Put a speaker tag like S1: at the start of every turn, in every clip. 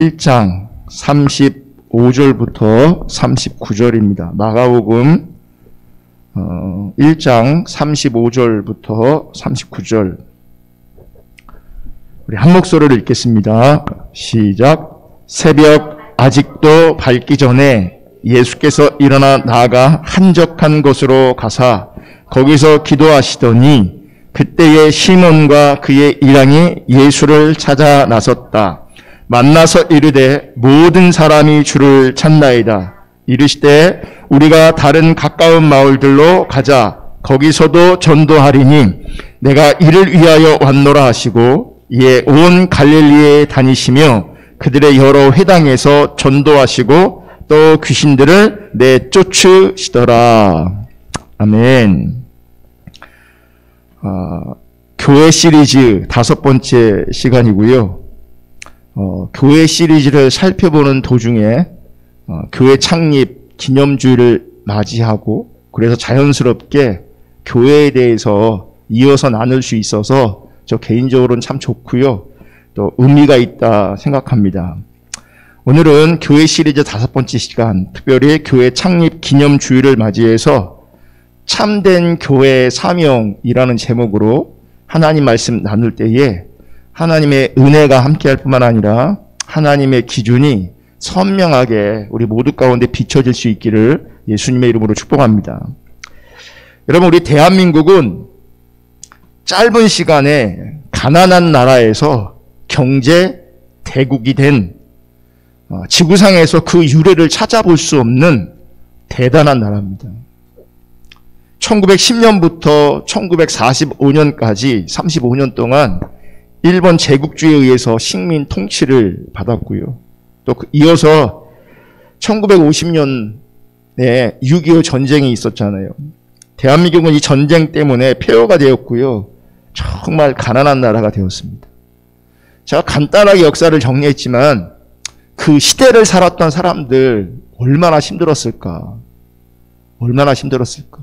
S1: 1장 35절부터 39절입니다. 마가복음 1장 35절부터 39절. 우리 한 목소리를 읽겠습니다. 시작. 새벽 아직도 밝기 전에 예수께서 일어나 나아가 한적한 곳으로 가사 거기서 기도하시더니 그때에 시몬과 그의 일행이 예수를 찾아 나섰다. 만나서 이르되 모든 사람이 주를 찾나이다. 이르시되 우리가 다른 가까운 마을들로 가자. 거기서도 전도하리니 내가 이를 위하여 왔노라 하시고 이에 온 갈릴리에 다니시며 그들의 여러 회당에서 전도하시고 또 귀신들을 내쫓으시더라. 아멘. 교회 시리즈 5번째 시간이고요. 교회 시리즈를 살펴보는 도중에 교회 창립 기념주일을 맞이하고 그래서 자연스럽게 교회에 대해서 이어서 나눌 수 있어서 저 개인적으로는 참 좋고요. 또 의미가 있다 생각합니다. 오늘은 교회 시리즈 5번째 시간, 특별히 교회 창립 기념주일을 맞이해서 참된 교회의 사명이라는 제목으로 하나님 말씀 나눌 때에 하나님의 은혜가 함께할 뿐만 아니라 하나님의 기준이 선명하게 우리 모두 가운데 비춰질 수 있기를 예수님의 이름으로 축복합니다. 여러분, 우리 대한민국은 짧은 시간에 가난한 나라에서 경제 대국이 된 지구상에서 그 유래를 찾아볼 수 없는 대단한 나라입니다. 1910년부터 1945년까지 35년 동안 일본 제국주의에 의해서 식민 통치를 받았고요. 또 이어서 1950년에 6.25 전쟁이 있었잖아요. 대한민국은 이 전쟁 때문에 폐허가 되었고요. 정말 가난한 나라가 되었습니다. 제가 간단하게 역사를 정리했지만 그 시대를 살았던 사람들 얼마나 힘들었을까. 얼마나 힘들었을까.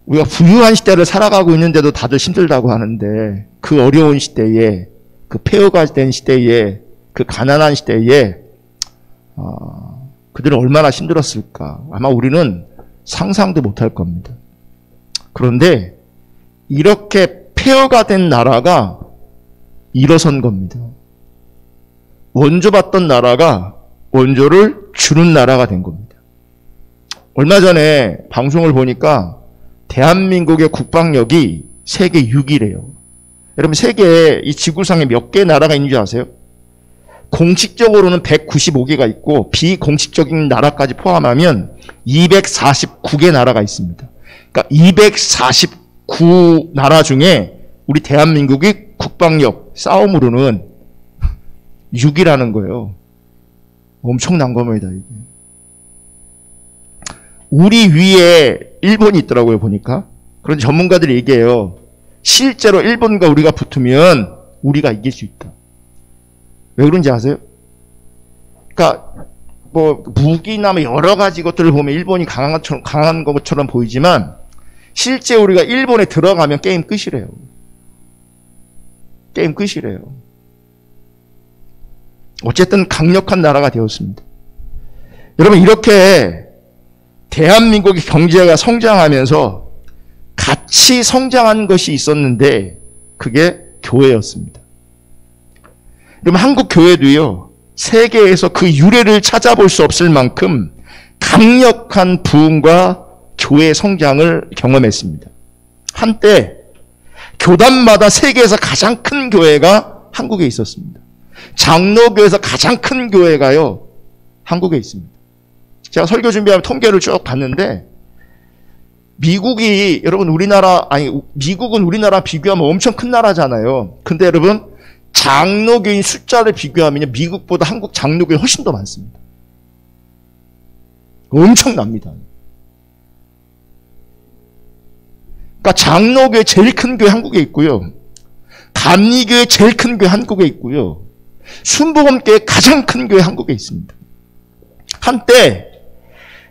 S1: 우리가 부유한 시대를 살아가고 있는데도 다들 힘들다고 하는데 그 어려운 시대에, 그 폐허가 된 시대에, 그 가난한 시대에 그들은 얼마나 힘들었을까. 아마 우리는 상상도 못할 겁니다. 그런데 이렇게 폐허가 된 나라가 일어선 겁니다. 원조받던 나라가 원조를 주는 나라가 된 겁니다. 얼마 전에 방송을 보니까 대한민국의 국방력이 세계 6위래요. 여러분, 세계에 이 지구상에 몇 개 나라가 있는 줄 아세요? 공식적으로는 195개가 있고 비공식적인 나라까지 포함하면 249개 나라가 있습니다. 그러니까 249 나라 중에 우리 대한민국이 국방력 싸움으로는 6위라는 거예요. 엄청난 겁니다, 이게. 우리 위에 일본이 있더라고요, 보니까. 그런데 전문가들이 얘기해요. 실제로 일본과 우리가 붙으면 우리가 이길 수 있다. 왜 그런지 아세요? 그러니까 뭐 무기나 뭐 여러 가지 것들을 보면 일본이 강한 것처럼 보이지만 실제 우리가 일본에 들어가면 게임 끝이래요. 게임 끝이래요. 어쨌든 강력한 나라가 되었습니다. 여러분, 이렇게 대한민국의 경제가 성장하면서 같이 성장한 것이 있었는데 그게 교회였습니다. 여러분, 한국 교회도요, 세계에서 그 유래를 찾아볼 수 없을 만큼 강력한 부흥과 교회 성장을 경험했습니다. 한때 교단마다 세계에서 가장 큰 교회가 한국에 있었습니다. 장로교에서 가장 큰 교회가요, 한국에 있습니다. 제가 설교 준비하면 통계를 쭉 봤는데 미국이, 여러분, 미국은 우리나라 비교하면 엄청 큰 나라잖아요. 근데 여러분, 장로교인 숫자를 비교하면 미국보다 한국 장로교인 훨씬 더 많습니다. 엄청납니다. 그러니까 장로교의 제일 큰 교회 한국에 있고요. 감리교의 제일 큰 교회 한국에 있고요. 순복음교의 가장 큰 교회 한국에 있습니다. 한때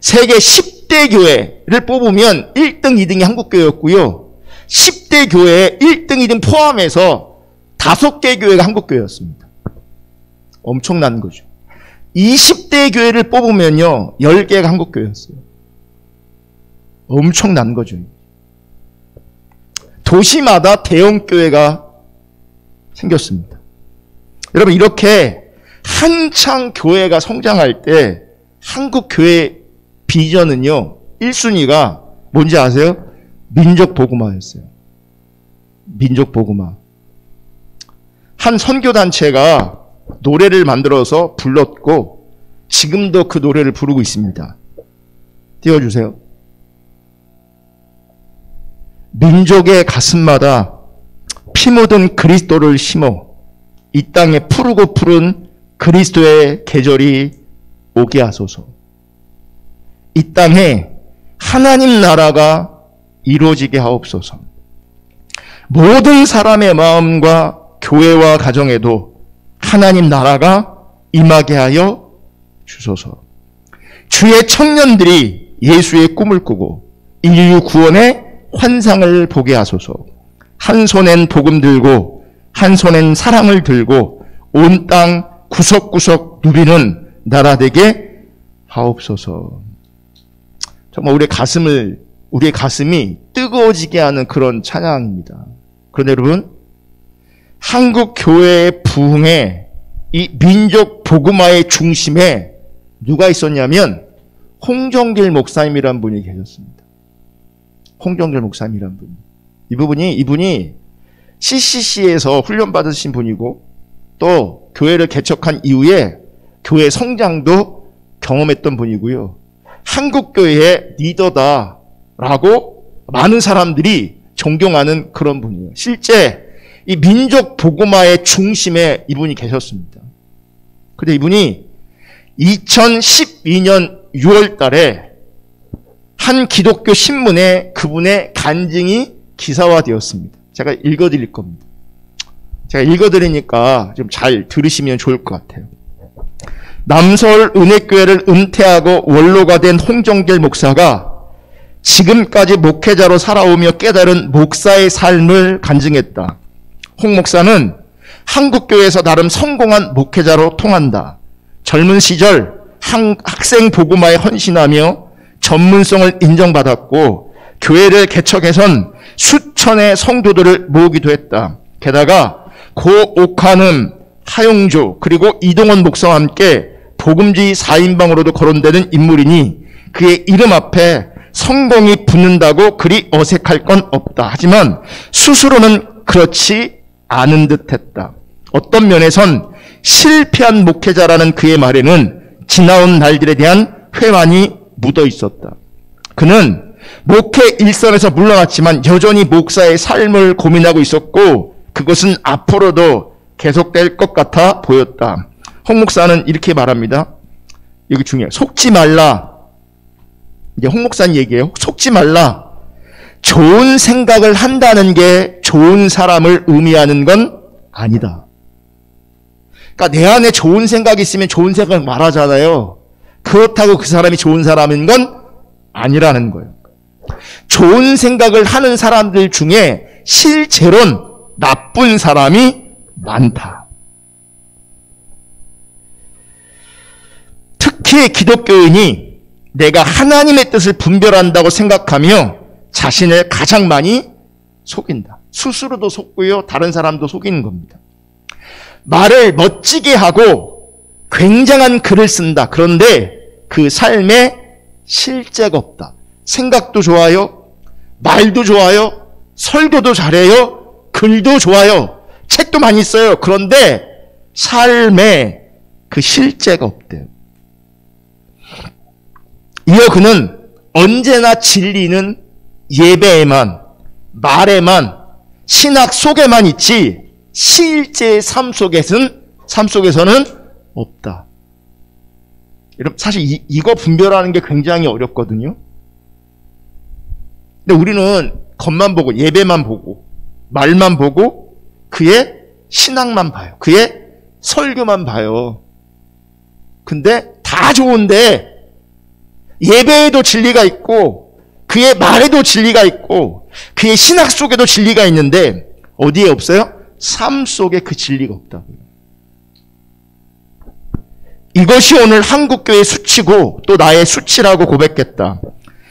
S1: 세계 10대 교회를 뽑으면 1등, 2등이 한국교회였고요. 10대 교회에 1등, 2등 포함해서 5개 교회가 한국교회였습니다. 엄청난 거죠. 20대 교회를 뽑으면요, 10개가 한국교회였어요. 엄청난 거죠. 도시마다 대형교회가 생겼습니다. 여러분, 이렇게 한창 교회가 성장할 때 한국교회 비전은요, 1순위가 뭔지 아세요? 민족복음화였어요. 민족복음화. 한 선교단체가 노래를 만들어서 불렀고 지금도 그 노래를 부르고 있습니다. 띄워주세요. 민족의 가슴마다 피 묻은 그리스도를 심어 이 땅에 푸르고 푸른 그리스도의 계절이 오게 하소서. 이 땅에 하나님 나라가 이루어지게 하옵소서. 모든 사람의 마음과 교회와 가정에도 하나님 나라가 임하게 하여 주소서. 주의 청년들이 예수의 꿈을 꾸고 인류 구원의 환상을 보게 하소서. 한 손엔 복음 들고 한 손엔 사랑을 들고 온 땅 구석구석 누리는 나라 되게 하옵소서. 정말 우리의 가슴이 뜨거워지게 하는 그런 찬양입니다. 그런데 여러분, 한국 교회의 부흥에 이 민족 복음화의 중심에 누가 있었냐면 홍정길 목사님이란 분이 계셨습니다. 홍정길 목사님이란 분. 이분이 CCC에서 훈련 받으신 분이고 또 교회를 개척한 이후에 교회 성장도 경험했던 분이고요. 한국교회의 리더다라고 많은 사람들이 존경하는 그런 분이에요. 실제 이 민족 복음화의 중심에 이분이 계셨습니다. 그런데 이분이 2012년 6월 달에 한 기독교 신문에 그분의 간증이 기사화되었습니다. 제가 읽어드릴 겁니다. 제가 읽어드리니까 좀 잘 들으시면 좋을 것 같아요. 남서울 은혜교회를 은퇴하고 원로가 된 홍정길 목사가 지금까지 목회자로 살아오며 깨달은 목사의 삶을 간증했다. 홍 목사는 한국교회에서 나름 성공한 목회자로 통한다. 젊은 시절 학생 복음화에 헌신하며 전문성을 인정받았고 교회를 개척해선 수천의 성도들을 모으기도 했다. 게다가 고 옥한음, 하용조 그리고 이동원 목사와 함께 복음지 4인방으로도 거론되는 인물이니 그의 이름 앞에 성공이 붙는다고 그리 어색할 건 없다. 하지만 스스로는 그렇지 않은 듯했다. 어떤 면에선 실패한 목회자라는 그의 말에는 지나온 날들에 대한 회환이 묻어 있었다. 그는 목회 일선에서 물러났지만 여전히 목사의 삶을 고민하고 있었고 그것은 앞으로도 계속될 것 같아 보였다. 홍 목사는 이렇게 말합니다. 여기 중요해요. 속지 말라. 이제 홍 목사님 얘기해요. 속지 말라. 좋은 생각을 한다는 게 좋은 사람을 의미하는 건 아니다. 그러니까 내 안에 좋은 생각이 있으면 좋은 생각을 말하잖아요. 그렇다고 그 사람이 좋은 사람인 건 아니라는 거예요. 좋은 생각을 하는 사람들 중에 실제로는 나쁜 사람이 많다. 특히 기독교인이 내가 하나님의 뜻을 분별한다고 생각하며 자신을 가장 많이 속인다. 스스로도 속고요, 다른 사람도 속이는 겁니다. 말을 멋지게 하고 굉장한 글을 쓴다. 그런데 그 삶에 실제가 없다. 생각도 좋아요, 말도 좋아요, 설교도 잘해요, 글도 좋아요, 책도 많이 써요. 그런데 삶에 그 실제가 없대요. 이어 그는 언제나 진리는 예배에만, 말에만, 신학 속에만 있지 실제 삶 속에서는 없다. 여러분, 사실 이거 분별하는 게 굉장히 어렵거든요. 근데 우리는 겉만 보고, 예배만 보고, 말만 보고, 그의 신앙만 봐요. 그의 설교만 봐요. 근데 다 좋은데 예배에도 진리가 있고 그의 말에도 진리가 있고 그의 신학 속에도 진리가 있는데 어디에 없어요? 삶 속에 그 진리가 없다고요. 이것이 오늘 한국교회의 수치고 또 나의 수치라고 고백했다.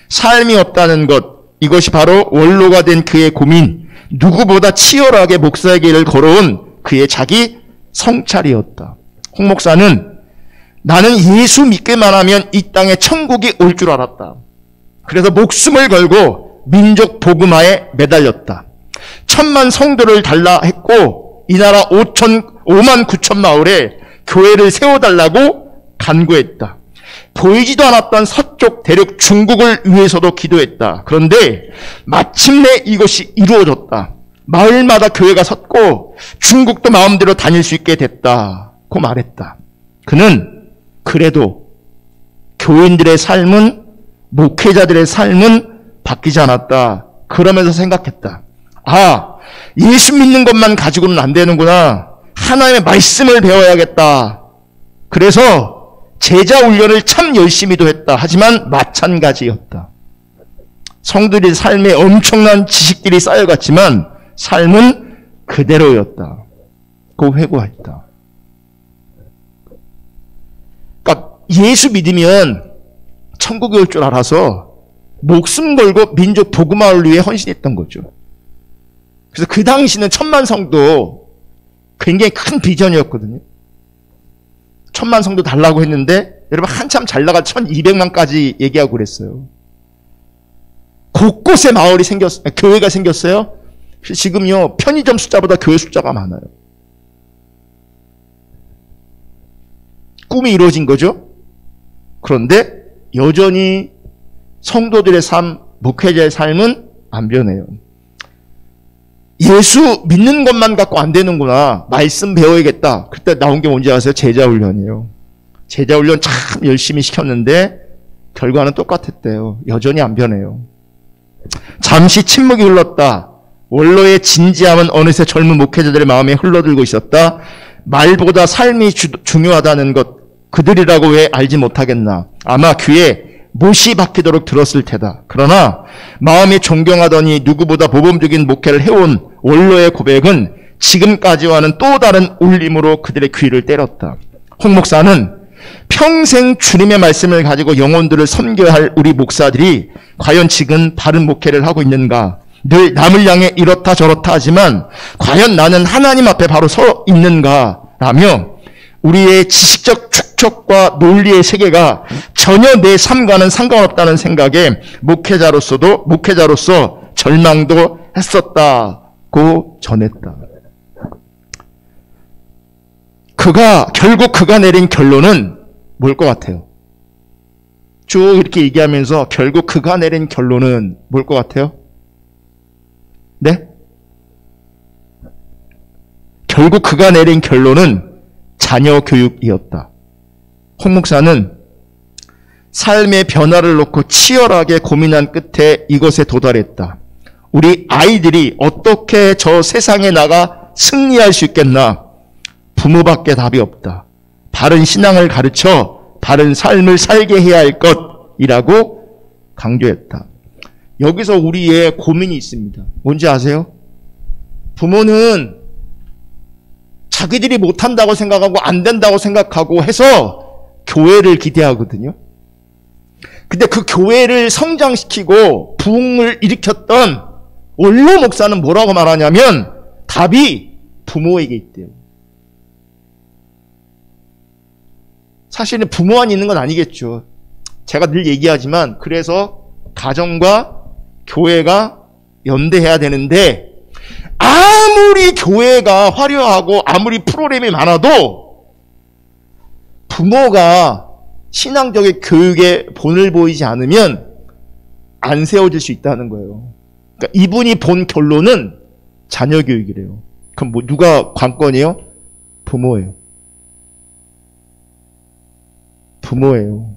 S1: 삶이 없다는 것, 이것이 바로 원로가 된 그의 고민, 누구보다 치열하게 목사의 길을 걸어온 그의 자기 성찰이었다. 홍 목사는 나는 예수 믿기만 하면 이 땅에 천국이 올 줄 알았다. 그래서 목숨을 걸고 민족 복음화에 매달렸다. 1000만 성도를 달라 했고 이 나라 5만 9천 마을에 교회를 세워달라고 간구했다. 보이지도 않았던 서쪽 대륙 중국을 위해서도 기도했다. 그런데 마침내 이것이 이루어졌다. 마을마다 교회가 섰고 중국도 마음대로 다닐 수 있게 됐다고 말했다. 그는 그래도 교인들의 삶은, 목회자들의 삶은 바뀌지 않았다. 그러면서 생각했다. 아, 예수 믿는 것만 가지고는 안 되는구나. 하나님의 말씀을 배워야겠다. 그래서 제자 훈련을 참 열심히도 했다. 하지만 마찬가지였다. 성도들의 삶에 엄청난 지식들이 쌓여갔지만 삶은 그대로였다. 그 회고했다. 그러니까 예수 믿으면 천국에 올 줄 알아서 목숨 걸고 민족 복음화를 위해 헌신했던 거죠. 그래서 그 당시는 1000만 성도 굉장히 큰 비전이었거든요. 1000만 성도 달라고 했는데 여러분 한참 잘 나가 1200만까지 얘기하고 그랬어요. 곳곳에 마을이 교회가 생겼어요. 지금요 편의점 숫자보다 교회 숫자가 많아요. 꿈이 이루어진 거죠. 그런데 여전히 성도들의 삶, 목회자의 삶은 안 변해요. 예수 믿는 것만 갖고 안 되는구나. 말씀 배워야겠다. 그때 나온 게 뭔지 아세요? 제자훈련이에요. 제자훈련 참 열심히 시켰는데 결과는 똑같았대요. 여전히 안 변해요. 잠시 침묵이 흘렀다. 원로의 진지함은 어느새 젊은 목회자들의 마음에 흘러들고 있었다. 말보다 삶이 중요하다는 것 그들이라고 왜 알지 못하겠나. 아마 귀에 못이 박히도록 들었을 테다. 그러나 마음이 존경하더니 누구보다 모범적인 목회를 해온 원로의 고백은 지금까지와는 또 다른 울림으로 그들의 귀를 때렸다. 홍 목사는 평생 주님의 말씀을 가지고 영혼들을 섬겨야 할 우리 목사들이 과연 지금 바른 목회를 하고 있는가? 늘 남을 향해 이렇다 저렇다 하지만 과연 나는 하나님 앞에 바로 서 있는가? 라며 우리의 지식적 축적과 논리의 세계가 전혀 내 삶과는 상관없다는 생각에 목회자로서 절망도 했었다고 전했다. 결국 그가 내린 결론은 뭘 것 같아요? 쭉 이렇게 얘기하면서 결국 그가 내린 결론은 뭘 것 같아요? 네? 결국 그가 내린 결론은 자녀 교육이었다. 홍 목사는 삶의 변화를 놓고 치열하게 고민한 끝에 이것에 도달했다. 우리 아이들이 어떻게 저 세상에 나가 승리할 수 있겠나? 부모밖에 답이 없다. 바른 신앙을 가르쳐 바른 삶을 살게 해야 할 것이라고 강조했다. 여기서 우리의 고민이 있습니다. 뭔지 아세요? 부모는 자기들이 못한다고 생각하고 안 된다고 생각하고 해서 교회를 기대하거든요. 근데 그 교회를 성장시키고 부흥을 일으켰던 원로 목사는 뭐라고 말하냐면 답이 부모에게 있대요. 사실은 부모만 있는 건 아니겠죠. 제가 늘 얘기하지만 그래서 가정과 교회가 연대해야 되는데 아무리 교회가 화려하고 아무리 프로그램이 많아도 부모가 신앙적인 교육에 본을 보이지 않으면 안 세워질 수 있다는 거예요. 그러니까 이분이 본 결론은 자녀 교육이래요. 그럼 누가 관건이에요? 부모예요. 부모예요.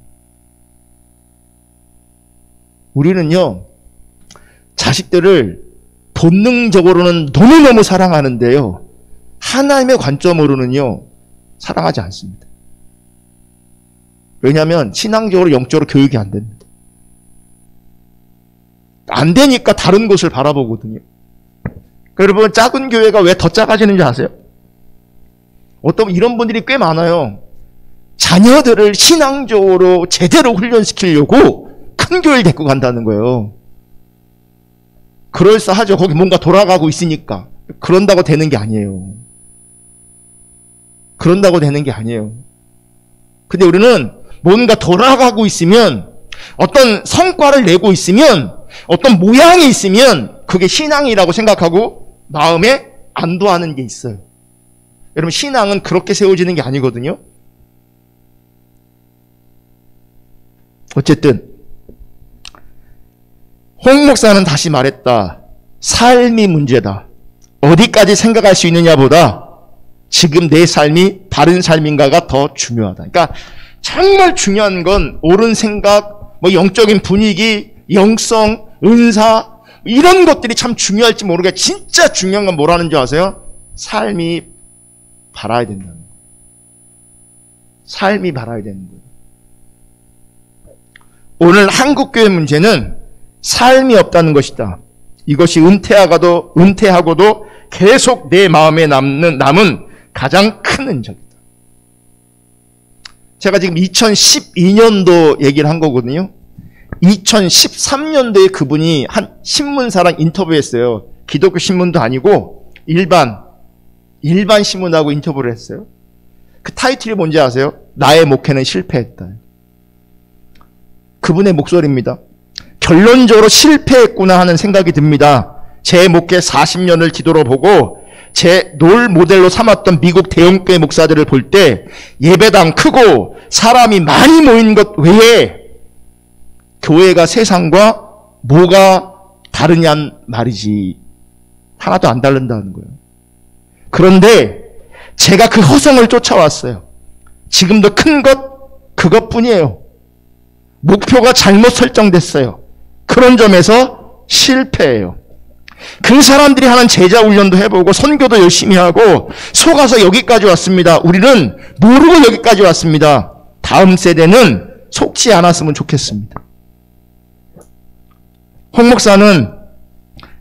S1: 우리는요, 자식들을 본능적으로는 너무너무 사랑하는데요, 하나님의 관점으로는요, 사랑하지 않습니다. 왜냐하면 신앙적으로 영적으로 교육이 안 됩니다. 안 되니까 다른 곳을 바라보거든요. 여러분, 작은 교회가 왜 더 작아지는지 아세요? 이런 분들이 꽤 많아요. 자녀들을 신앙적으로 제대로 훈련시키려고 큰 교회를 데리고 간다는 거예요. 그럴싸하죠. 거기 뭔가 돌아가고 있으니까. 그런다고 되는 게 아니에요. 그런다고 되는 게 아니에요. 근데 우리는 뭔가 돌아가고 있으면, 어떤 성과를 내고 있으면, 어떤 모양이 있으면 그게 신앙이라고 생각하고 마음에 안도하는 게 있어요. 여러분, 신앙은 그렇게 세워지는 게 아니거든요. 어쨌든 홍 목사는 다시 말했다. 삶이 문제다. 어디까지 생각할 수 있느냐보다 지금 내 삶이 바른 삶인가가 더 중요하다. 그러니까 정말 중요한 건 옳은 생각, 영적인 분위기, 영성, 은사, 이런 것들이 참 중요할지 모르게 진짜 중요한 건 뭐라는 줄 아세요? 삶이 바라야 된다는 거예요. 삶이 바라야 되는 거예요. 오늘 한국교회 문제는 삶이 없다는 것이다. 이것이 은퇴하고도 계속 내 마음에 남은 가장 큰 흔적이다. 제가 지금 2012년도 얘기를 한 거거든요. 2013년도에 그분이 한 신문사랑 인터뷰했어요. 기독교 신문도 아니고 일반 신문하고 인터뷰를 했어요. 그 타이틀이 뭔지 아세요? 나의 목회는 실패했다. 그분의 목소리입니다. 결론적으로 실패했구나 하는 생각이 듭니다. 제 목회 40년을 뒤돌아 보고 제 롤 모델로 삼았던 미국 대형교회 목사들을 볼 때 예배당 크고 사람이 많이 모인 것 외에 교회가 세상과 뭐가 다르냔 말이지. 하나도 안 다른다는 거예요. 그런데 제가 그 허성을 쫓아왔어요. 지금도 큰 것 그것뿐이에요. 목표가 잘못 설정됐어요. 그런 점에서 실패해요. 그 사람들이 하는 제자 훈련도 해보고 선교도 열심히 하고 속아서 여기까지 왔습니다. 우리는 모르고 여기까지 왔습니다. 다음 세대는 속지 않았으면 좋겠습니다. 홍 목사는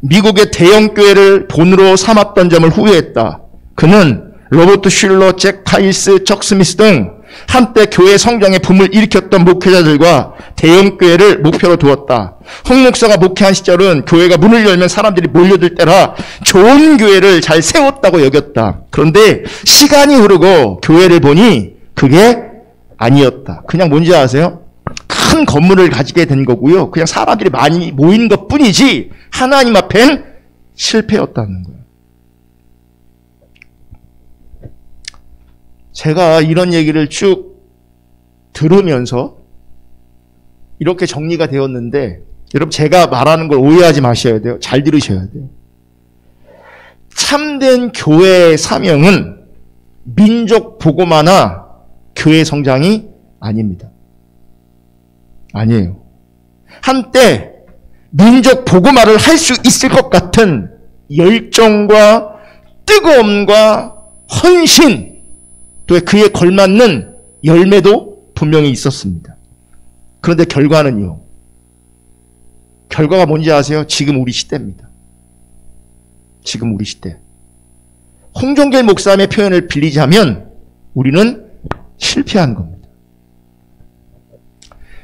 S1: 미국의 대형교회를 본으로 삼았던 점을 후회했다. 그는 로버트 슐러, 잭 파이스, 척 스미스 등 한때 교회 성장의 붐을 일으켰던 목회자들과 대형교회를 목표로 두었다. 홍 목사가 목회한 시절은 교회가 문을 열면 사람들이 몰려들 때라 좋은 교회를 잘 세웠다고 여겼다. 그런데 시간이 흐르고 교회를 보니 그게 아니었다. 그냥 뭔지 아세요? 큰 건물을 가지게 된 거고요. 그냥 사람들이 많이 모인 것 뿐이지 하나님 앞엔 실패였다는 거예요. 제가 이런 얘기를 쭉 들으면서 이렇게 정리가 되었는데, 여러분 제가 말하는 걸 오해하지 마셔야 돼요. 잘 들으셔야 돼요. 참된 교회의 사명은 민족 복음화나 교회 성장이 아닙니다. 아니에요. 한때 민족 복음화를 할 수 있을 것 같은 열정과 뜨거움과 헌신, 또 그에 걸맞는 열매도 분명히 있었습니다. 그런데 결과는요. 결과가 뭔지 아세요? 지금 우리 시대입니다. 지금 우리 시대. 홍종길 목사님의 표현을 빌리자면 우리는 실패한 겁니다.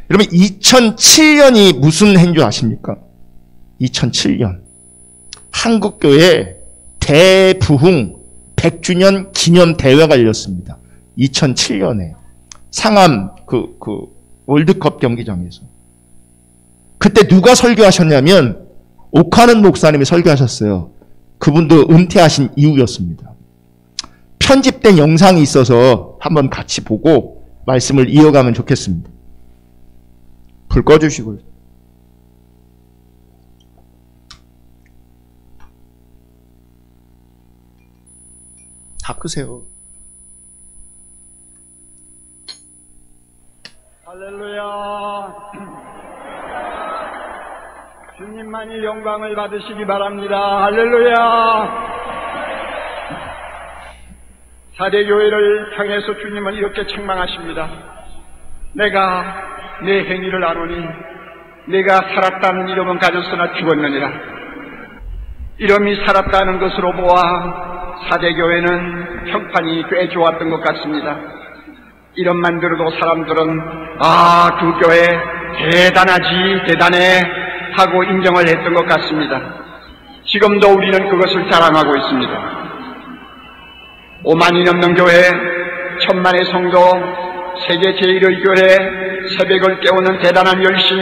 S1: 여러분 2007년이 무슨 해인 줄 아십니까? 2007년 한국교회 대부흥 100주년 기념 대회가 열렸습니다. 2007년에 상암 그 월드컵 경기장에서. 그때 누가 설교하셨냐면 옥하는 목사님이 설교하셨어요. 그분도 은퇴하신 이후였습니다. 편집된 영상이 있어서 한번 같이 보고 말씀을 이어가면 좋겠습니다. 불 꺼주시고요. 다 끄세요.
S2: 할렐루야. 주님만이 영광을 받으시기 바랍니다. 할렐루야. 사대교회를 향해서 주님은 이렇게 책망하십니다. 내가 내 행위를 아노니 내가 살았다는 이름은 가졌으나 죽었느니라. 이름이 살았다는 것으로 보아 사대교회는 평판이 꽤 좋았던 것 같습니다. 이름만 들어도 사람들은 그 교회 대단해 하고 인정을 했던 것 같습니다. 지금도 우리는 그것을 자랑하고 있습니다. 5만이 넘는 교회, 1000만의 성도, 세계 제1의 교회, 새벽을 깨우는 대단한 열심,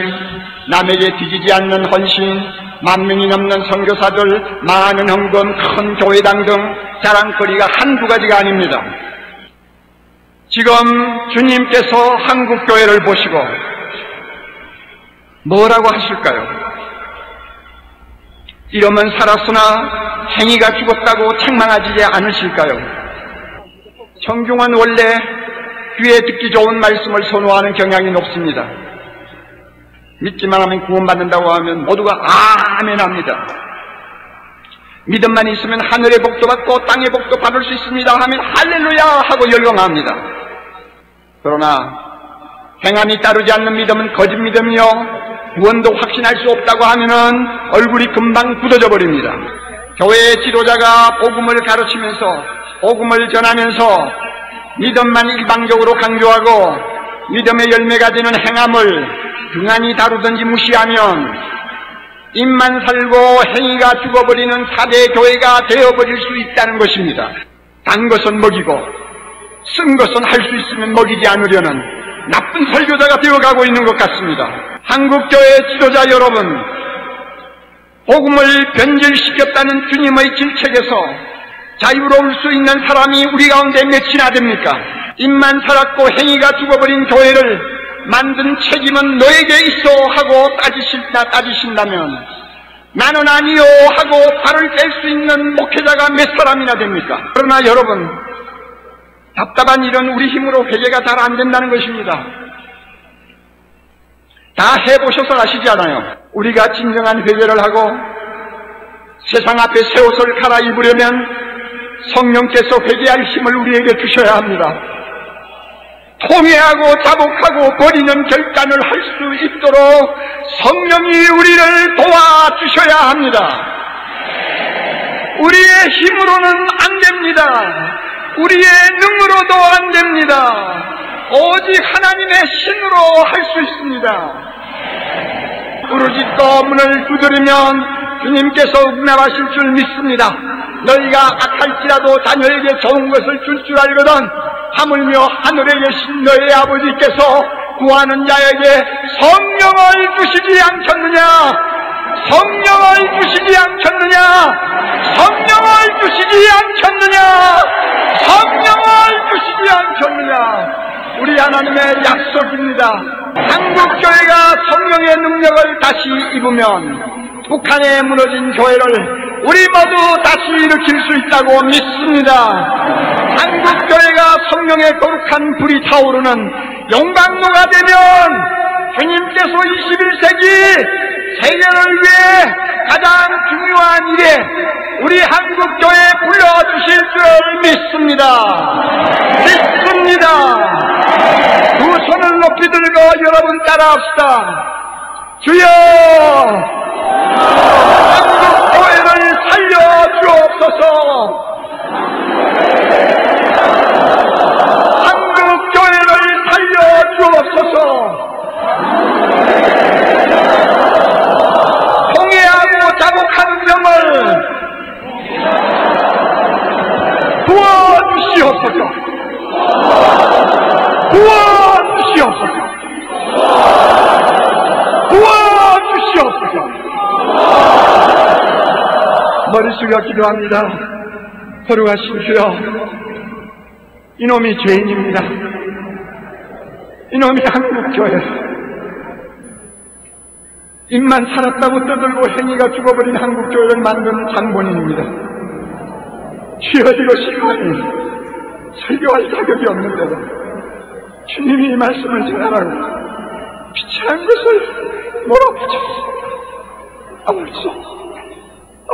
S2: 남에게 뒤지지 않는 헌신, 10,000명이 넘는 선교사들, 많은 헌금, 큰 교회당 등 자랑거리가 한두 가지가 아닙니다. 지금 주님께서 한국 교회를 보시고 뭐라고 하실까요? 이러면 살았으나 행위가 죽었다고 책망하지 않으실까요? 성경은 원래 귀에 듣기 좋은 말씀을 선호하는 경향이 높습니다. 믿기만 하면 구원받는다고 하면 모두가 아멘 합니다. 믿음만 있으면 하늘의 복도 받고 땅의 복도 받을 수 있습니다 하면 할렐루야 하고 열광합니다. 그러나 행함이 따르지 않는 믿음은 거짓 믿음이요 구원도 확신할 수 없다고 하면은 얼굴이 금방 굳어져 버립니다. 교회의 지도자가 복음을 가르치면서 복음을 전하면서 믿음만 일방적으로 강조하고 믿음의 열매가 되는 행함을 등한히 다루든지 무시하면 입만 살고 행위가 죽어버리는 사대 교회가 되어버릴 수 있다는 것입니다. 단 것은 먹이고 쓴 것은 할 수 있으면 먹이지 않으려는 나쁜 설교자가 되어가고 있는 것 같습니다. 한국교회 지도자 여러분, 복음을 변질시켰다는 주님의 질책에서 자유로울 수 있는 사람이 우리 가운데 몇이나 됩니까? 입만 살았고 행위가 죽어버린 교회를 만든 책임은 너에게 있어 하고 따지신다면 나는 아니요 하고 발을 뗄 수 있는 목회자가 몇 사람이나 됩니까? 그러나 여러분, 답답한 일은 우리 힘으로 회개가 잘 안 된다는 것입니다. 다 해보셔서 아시잖아요. 우리가 진정한 회개를 하고 세상 앞에 새 옷을 갈아입으려면 성령께서 회개할 힘을 우리에게 주셔야 합니다. 통회하고 자복하고 버리는 결단을 할 수 있도록 성령이 우리를 도와주셔야 합니다. 우리의 힘으로는 안 됩니다. 우리의 능으로도 안 됩니다. 오직 하나님의 신으로 할 수 있습니다. 부르짖고 문을 두드리면 주님께서 응답하실 줄 믿습니다. 너희가 악할지라도 자녀에게 좋은 것을 줄 줄 알거든 하물며 하늘에 계신 너희 아버지께서 구하는 자에게 성령을 주시지 않겠느냐? 성령을 주시지 않겠느냐? 성령을 주시지 않겠느냐? 성령을 주시지 않겠느냐? 우리 하나님의 약속입니다. 한국교회가 성령의 능력을 다시 입으면 북한에 무너진 교회를 우리 모두 다시 일으킬 수 있다고 믿습니다. 한국교회가 성령의 거룩한 불이 타오르는 용광로가 되면 주님께서 21세기 세계를 위해 가장 중요한 일에 우리 한국교회에 불러주실 줄 믿습니다. 믿습니다. 두 손을 높이 들고 여러분 따라합시다. 주여, 한국교회를 살려주옵소서. 한국교회를 살려주옵소서. 통회하고 자복하는 영을 도와주시옵소서. 도와주시옵소서. 도와주시옵소서. 머리 숙여 기도합니다. 거룩하신 주여, 이놈이 죄인입니다. 이놈이 한국교회, 입만 살았다고 떠들고 행위가 죽어버린 한국교회를 만든 장본인입니다. 주여, 이것이 감히 설교할 자격이 없는데도 주님이 이 말씀을 전하라고 비참한 것을 몰아붙였습니다.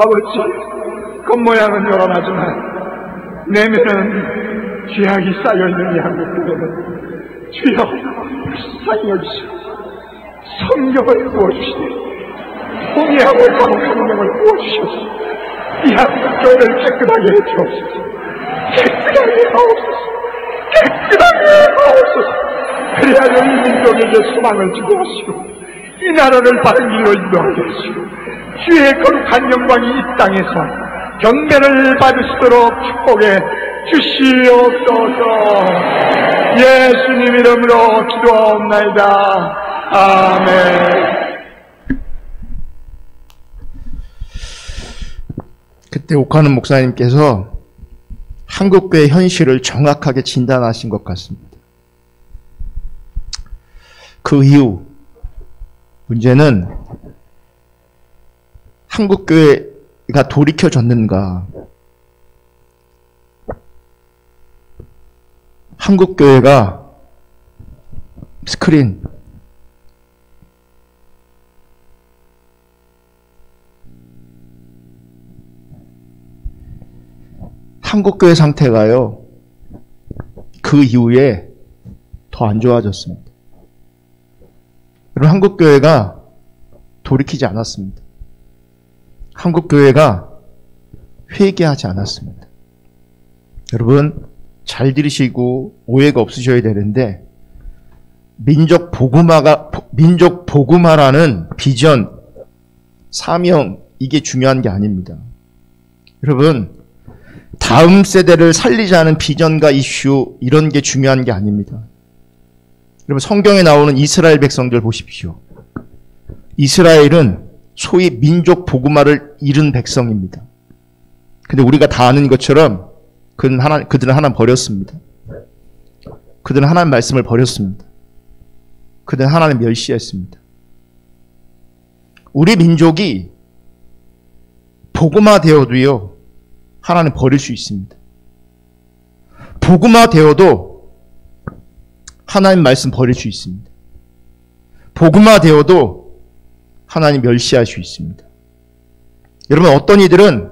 S2: 아버지, 겉모양은 요란하지만 내면은 죄악이 쌓여있는 이 한국교회는 주여 불쌍히 여기시고 성령을 부어주시니 통회하고 자복하는 영을 부어주셔서 이 한국교회를 깨끗하게 해주옵소서. 깨끗하게 하옵소서. 깨끗하게 하옵소서. 그래야 이 민족에게 소망을 주고 하시고 이 나라를 바른 길로 인도하게 하시고 주의 거룩한 영광이 이 땅에서 경배를 받으시도록 축복해 주시옵소서. 예수님 이름으로 기도하옵나이다. 아멘.
S1: 그때 옥하는 목사님께서 한국교회 현실을 정확하게 진단하신 것 같습니다. 그 이후 문제는 한국교회가 돌이켜졌는가, 한국교회가 스크린, 한국교회 상태가요, 그 이후에 더 안 좋아졌습니다. 여러분, 한국교회가 돌이키지 않았습니다. 한국교회가 회개하지 않았습니다. 여러분, 잘 들으시고 오해가 없으셔야 되는데, 민족 복음화라는 비전, 사명, 이게 중요한 게 아닙니다. 여러분, 다음 세대를 살리자는 비전과 이슈, 이런 게 중요한 게 아닙니다. 여러분, 성경에 나오는 이스라엘 백성들 보십시오. 이스라엘은 소위 민족 복음화를 잃은 백성입니다. 근데 우리가 다 아는 것처럼 그들은 하나님 버렸습니다. 그들은 하나님 말씀을 버렸습니다. 그들은 하나님 멸시했습니다. 우리 민족이 복음화되어도요, 하나님 버릴 수 있습니다. 복음화되어도 하나님 말씀 버릴 수 있습니다. 복음화되어도 하나님 멸시할 수 있습니다. 여러분, 어떤 이들은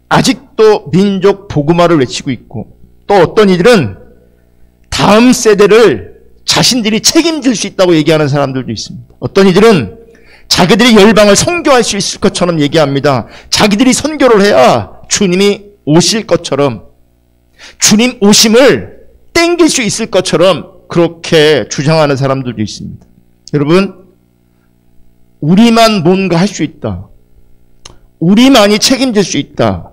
S1: 아직도 민족 복음화를 외치고 있고, 또 어떤 이들은 다음 세대를 자신들이 책임질 수 있다고 얘기하는 사람들도 있습니다. 어떤 이들은 자기들이 열방을 선교할 수 있을 것처럼 얘기합니다. 자기들이 선교를 해야 주님이 오실 것처럼, 주님 오심을 땡길 수 있을 것처럼 그렇게 주장하는 사람들도 있습니다. 여러분, 우리만 뭔가 할 수 있다, 우리만이 책임질 수 있다,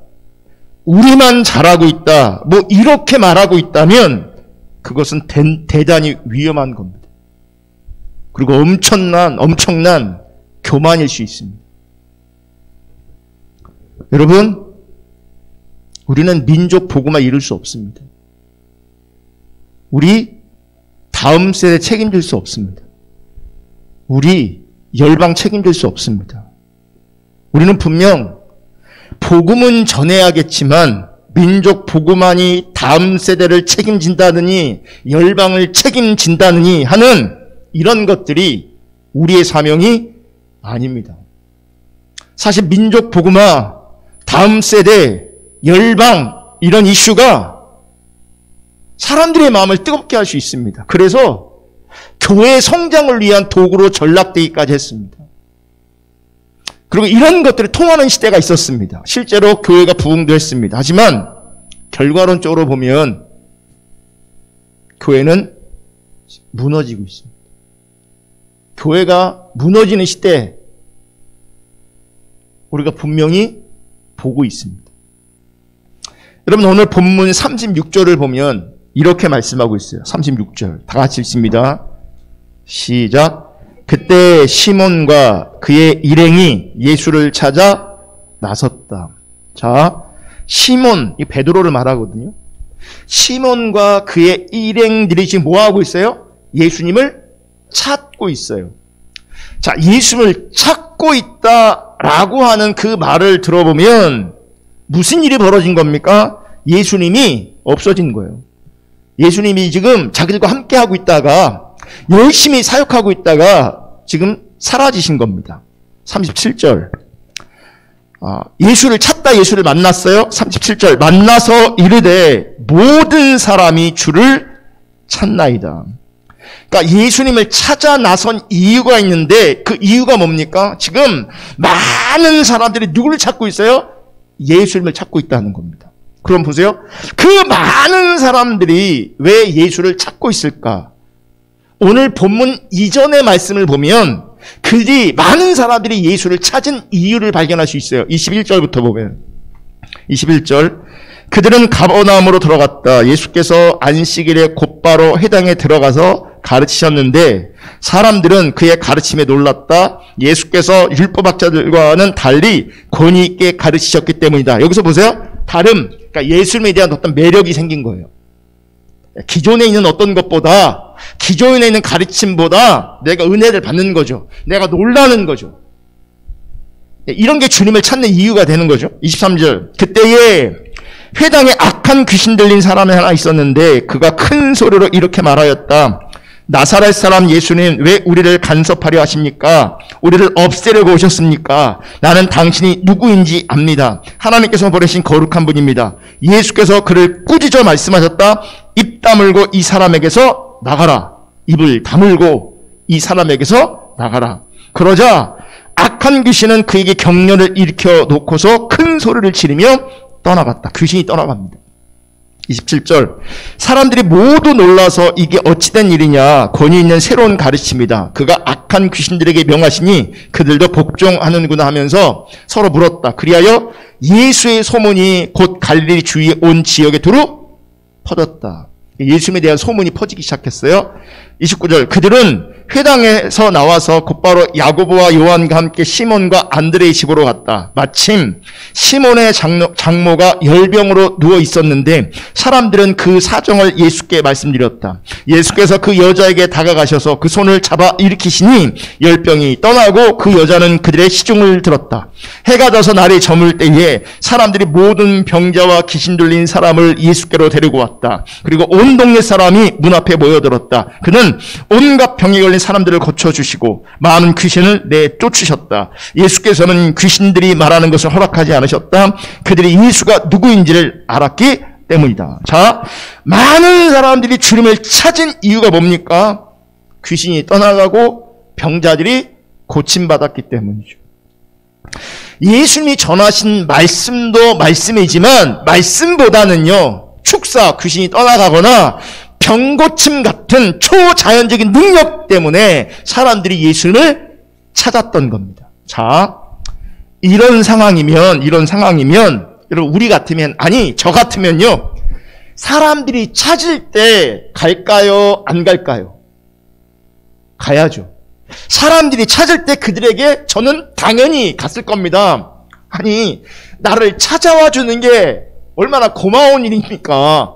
S1: 우리만 잘하고 있다, 뭐 이렇게 말하고 있다면 그것은 대단히 위험한 겁니다. 그리고 엄청난 교만일 수 있습니다. 여러분, 우리는 민족 복음화 이룰 수 없습니다. 우리 다음 세대 책임질 수 없습니다. 우리 열방 책임질 수 없습니다. 우리는 분명 복음은 전해야겠지만 민족 복음만이 다음 세대를 책임진다느니 열방을 책임진다느니 하는 이런 것들이 우리의 사명이 아닙니다. 사실 민족 복음화, 다음 세대, 열방 이런 이슈가 사람들의 마음을 뜨겁게 할 수 있습니다. 그래서 교회의 성장을 위한 도구로 전락되기까지 했습니다. 그리고 이런 것들이 통하는 시대가 있었습니다. 실제로 교회가 부흥도 했습니다. 하지만 결과론적으로 보면 교회는 무너지고 있습니다. 교회가 무너지는 시대, 우리가 분명히 보고 있습니다. 여러분, 오늘 본문 36절을 보면 이렇게 말씀하고 있어요. 36절 다 같이 읽습니다. 시작. 그때 시몬과 그의 일행이 예수를 찾아 나섰다. 자, 시몬, 이 베드로를 말하거든요. 시몬과 그의 일행들이 지금 뭐 하고 있어요? 예수님을 찾고 있어요. 자, 예수님을 찾고 있다라고 하는 그 말을 들어보면 무슨 일이 벌어진 겁니까? 예수님이 없어진 거예요. 예수님이 지금 자기들과 함께 하고 있다가 열심히 사역하고 있다가 지금 사라지신 겁니다. 37절. 예수를 찾다 예수를 만났어요. 37절. 만나서 이르되 모든 사람이 주를 찾나이다. 그러니까 예수님을 찾아 나선 이유가 있는데 그 이유가 뭡니까? 지금 많은 사람들이 누구를 찾고 있어요? 예수님을 찾고 있다는 겁니다. 그럼 보세요. 그 많은 사람들이 왜 예수를 찾고 있을까? 오늘 본문 이전의 말씀을 보면 그들이 많은 사람들이 예수를 찾은 이유를 발견할 수 있어요. 21절부터 보면 21절 그들은 가버나움으로 들어갔다. 예수께서 안식일에 곧바로 회당에 들어가서 가르치셨는데 사람들은 그의 가르침에 놀랐다. 예수께서 율법학자들과는 달리 권위 있게 가르치셨기 때문이다. 여기서 보세요. 다름, 그러니까 예수님에 대한 어떤 매력이 생긴 거예요. 기존에 있는 어떤 것보다, 기존에 있는 가르침보다 내가 은혜를 받는 거죠. 내가 놀라는 거죠. 이런 게 주님을 찾는 이유가 되는 거죠. 23절. 그때에 회당에 악한 귀신 들린 사람이 하나 있었는데 그가 큰 소리로 이렇게 말하였다. 나사렛 사람 예수님, 왜 우리를 간섭하려 하십니까? 우리를 없애려고 오셨습니까? 나는 당신이 누구인지 압니다. 하나님께서 보내신 거룩한 분입니다. 예수께서 그를 꾸짖어 말씀하셨다. 입 다물고 이 사람에게서 나가라. 입을 다물고 이 사람에게서 나가라. 그러자 악한 귀신은 그에게 격려를 일으켜 놓고서 큰 소리를 지르며 떠나갔다. 귀신이 떠나갑니다. 27절 사람들이 모두 놀라서 이게 어찌된 일이냐. 권위 있는 새로운 가르침이다. 그가 악한 귀신들에게 명하시니 그들도 복종하는구나 하면서 서로 물었다. 그리하여 예수의 소문이 곧 갈릴리 주위의 온 지역에 두루 퍼졌다. 예수님에 대한 소문이 퍼지기 시작했어요. 29절 그들은 회당에서 나와서 곧바로 야고보와 요한과 함께 시몬과 안드레의 집으로 갔다. 마침 시몬의 장모가 열병으로 누워 있었는데 사람들은 그 사정을 예수께 말씀드렸다. 예수께서 그 여자에게 다가가셔서 그 손을 잡아 일으키시니 열병이 떠나고 그 여자는 그들의 시중을 들었다. 해가 져서 날이 저물 때에 사람들이 모든 병자와 귀신 들린 사람을 예수께로 데리고 왔다. 그리고 온 동네 사람이 문 앞에 모여들었다. 그는 온갖 병에 걸린 사람들을 고쳐주시고 많은 귀신을 내쫓으셨다. 예수께서는 귀신들이 말하는 것을 허락하지 않으셨다. 그들이 예수가 누구인지를 알았기 때문이다. 자, 많은 사람들이 주님을 찾은 이유가 뭡니까? 귀신이 떠나가고 병자들이 고침받았기 때문이죠. 예수님이 전하신 말씀도 말씀이지만 말씀보다는요, 축사, 귀신이 떠나가거나 병고침 같은 초자연적인 능력 때문에 사람들이 예수님을 찾았던 겁니다. 자, 이런 상황이면 여러분 우리 같으면, 아니 저 같으면요, 사람들이 찾을 때 갈까요? 안 갈까요? 가야죠. 사람들이 찾을 때 그들에게 저는 당연히 갔을 겁니다. 아니, 나를 찾아와 주는 게 얼마나 고마운 일입니까?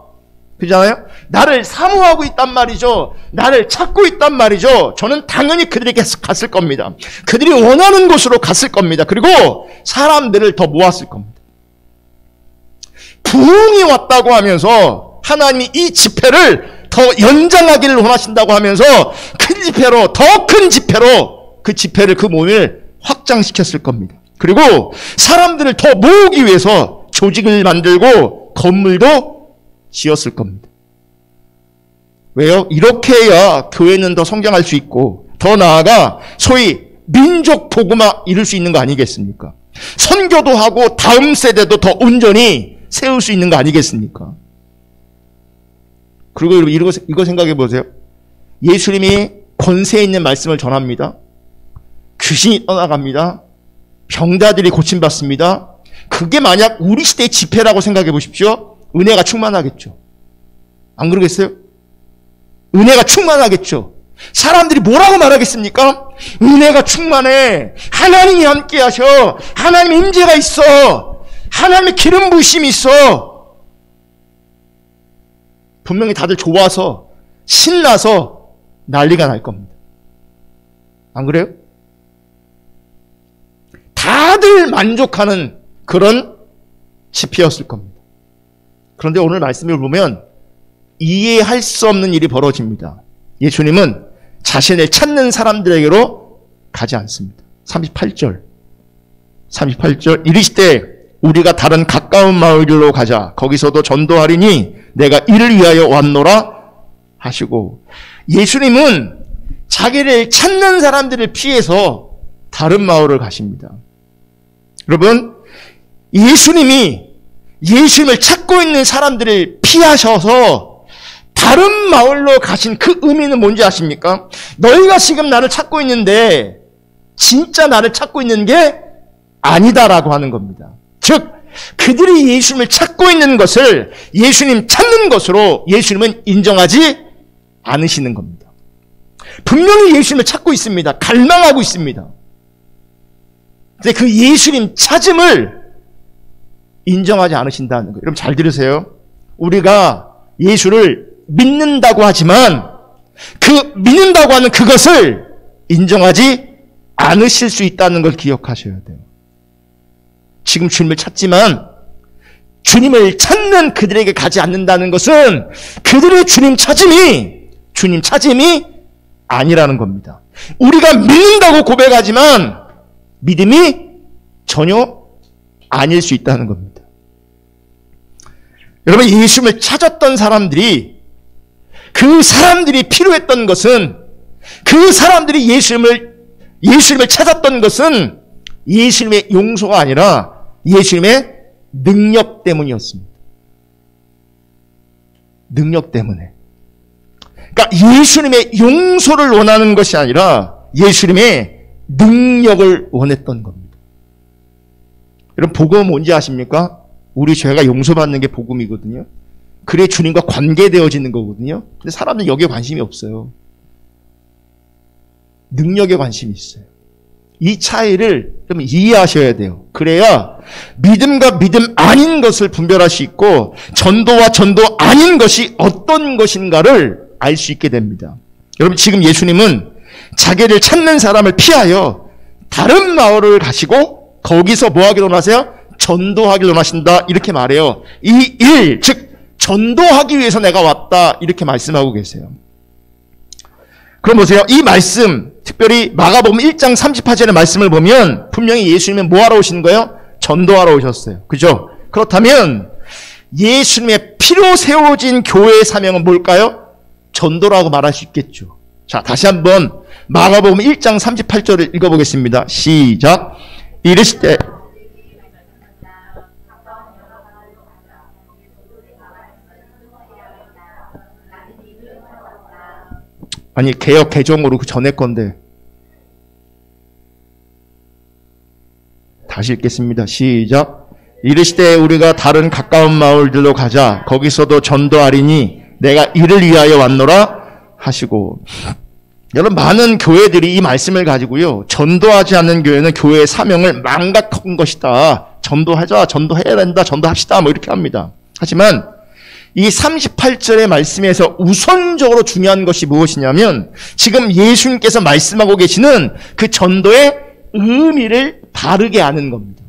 S1: 그렇잖아요? 나를 사모하고 있단 말이죠. 나를 찾고 있단 말이죠. 저는 당연히 그들에게 갔을 겁니다. 그들이 원하는 곳으로 갔을 겁니다. 그리고 사람들을 더 모았을 겁니다. 부흥이 왔다고 하면서 하나님이 이 집회를 더 연장하기를 원하신다고 하면서 큰 집회로, 더 큰 집회로 그 집회를, 그 모임을 확장시켰을 겁니다. 그리고 사람들을 더 모으기 위해서 조직을 만들고 건물도 지었을 겁니다. 왜요? 이렇게 해야 교회는 더 성장할 수 있고 더 나아가 소위 민족 복음화 이룰 수 있는 거 아니겠습니까? 선교도 하고 다음 세대도 더 온전히 세울 수 있는 거 아니겠습니까? 그리고 여러분 이거 생각해 보세요. 예수님이 권세 있는 말씀을 전합니다. 귀신이 떠나갑니다. 병자들이 고침받습니다. 그게 만약 우리 시대의 집회라고 생각해 보십시오. 은혜가 충만하겠죠. 안 그러겠어요? 은혜가 충만하겠죠. 사람들이 뭐라고 말하겠습니까? 은혜가 충만해. 하나님이 함께 하셔. 하나님의 임재가 있어. 하나님의 기름 부으심이 있어. 분명히 다들 좋아서 신나서 난리가 날 겁니다. 안 그래요? 다들 만족하는 그런 집회였을 겁니다. 그런데 오늘 말씀을 보면 이해할 수 없는 일이 벌어집니다. 예수님은 자신을 찾는 사람들에게로 가지 않습니다. 38절 이르시되 우리가 다른 가까운 마을로 가자. 거기서도 전도하리니 내가 이를 위하여 왔노라 하시고, 예수님은 자기를 찾는 사람들을 피해서 다른 마을을 가십니다. 여러분, 예수님이 예수님을 찾고 있는 사람들을 피하셔서 다른 마을로 가신 그 의미는 뭔지 아십니까? 너희가 지금 나를 찾고 있는데 진짜 나를 찾고 있는 게 아니다라고 하는 겁니다. 즉 그들이 예수님을 찾고 있는 것을 예수님 찾는 것으로 예수님은 인정하지 않으시는 겁니다. 분명히 예수님을 찾고 있습니다. 갈망하고 있습니다. 근데 그 예수님 찾음을 인정하지 않으신다는 거예요. 여러분 잘 들으세요. 우리가 예수를 믿는다고 하지만 그 믿는다고 하는 그것을 인정하지 않으실 수 있다는 걸 기억하셔야 돼요. 지금 주님을 찾지만 주님을 찾는 그들에게 가지 않는다는 것은 그들의 주님 찾음이 아니라는 겁니다. 우리가 믿는다고 고백하지만 믿음이 전혀 아닐 수 있다는 겁니다. 여러분 예수님을 찾았던 사람들이 그 사람들이 필요했던 것은 그 사람들이 예수님을 찾았던 것은 예수님의 용서가 아니라 예수님의 능력 때문이었습니다. 능력 때문에. 그러니까 예수님의 용서를 원하는 것이 아니라 예수님의 능력을 원했던 겁니다. 여러분 복음은 뭔지 아십니까? 우리 죄가 용서받는 게 복음이거든요. 그래 주님과 관계되어지는 거거든요. 근데 사람들은 여기에 관심이 없어요. 능력에 관심이 있어요. 이 차이를 좀 이해하셔야 돼요. 그래야 믿음과 믿음 아닌 것을 분별할 수 있고 전도와 전도 아닌 것이 어떤 것인가를 알 수 있게 됩니다. 여러분 지금 예수님은 자기를 찾는 사람을 피하여 다른 마을을 가시고 거기서 뭐 하기로 원하세요? 전도하기로 원하신다 이렇게 말해요. 이 일, 즉 전도하기 위해서 내가 왔다 이렇게 말씀하고 계세요. 그럼 보세요. 이 말씀 특별히 마가복음 1장 38절의 말씀을 보면 분명히 예수님은 뭐 하러 오신 거예요? 전도하러 오셨어요. 그죠? 그렇다면 예수님의 피로 세워진 교회의 사명은 뭘까요? 전도라고 말할 수 있겠죠. 자, 다시 한번 마가복음 1장 38절을 읽어보겠습니다. 시작. 이르시되 아니 개역 개정으로 그 전에 건데 다시 읽겠습니다. 시작. 이르시되 우리가 다른 가까운 마을들로 가자. 거기서도 전도하리니 내가 이를 위하여 왔노라 하시고. 여러분 많은 교회들이 이 말씀을 가지고요 전도하지 않는 교회는 교회의 사명을 망각한 것이다. 전도하자, 전도해야 된다, 전도합시다 뭐 이렇게 합니다. 하지만 이 38절의 말씀에서 우선적으로 중요한 것이 무엇이냐면 지금 예수님께서 말씀하고 계시는 그 전도의 의미를 바르게 아는 겁니다.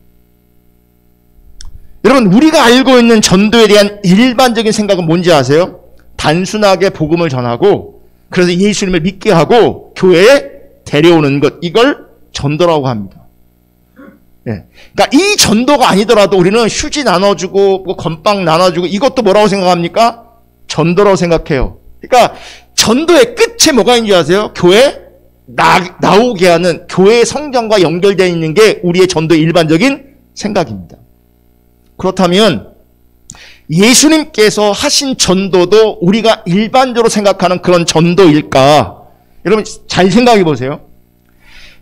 S1: 여러분 우리가 알고 있는 전도에 대한 일반적인 생각은 뭔지 아세요? 단순하게 복음을 전하고 그래서 예수님을 믿게 하고 교회에 데려오는 것, 이걸 전도라고 합니다. 예. 그러니까 이 전도가 아니더라도 우리는 휴지 나눠주고 뭐 건빵 나눠주고 이것도 뭐라고 생각합니까? 전도라고 생각해요. 그러니까 전도의 끝에 뭐가 있는지 아세요? 교회 나오게 하는 교회의 성장과 연결되어 있는 게 우리의 전도의 일반적인 생각입니다. 그렇다면 예수님께서 하신 전도도 우리가 일반적으로 생각하는 그런 전도일까? 여러분 잘 생각해 보세요.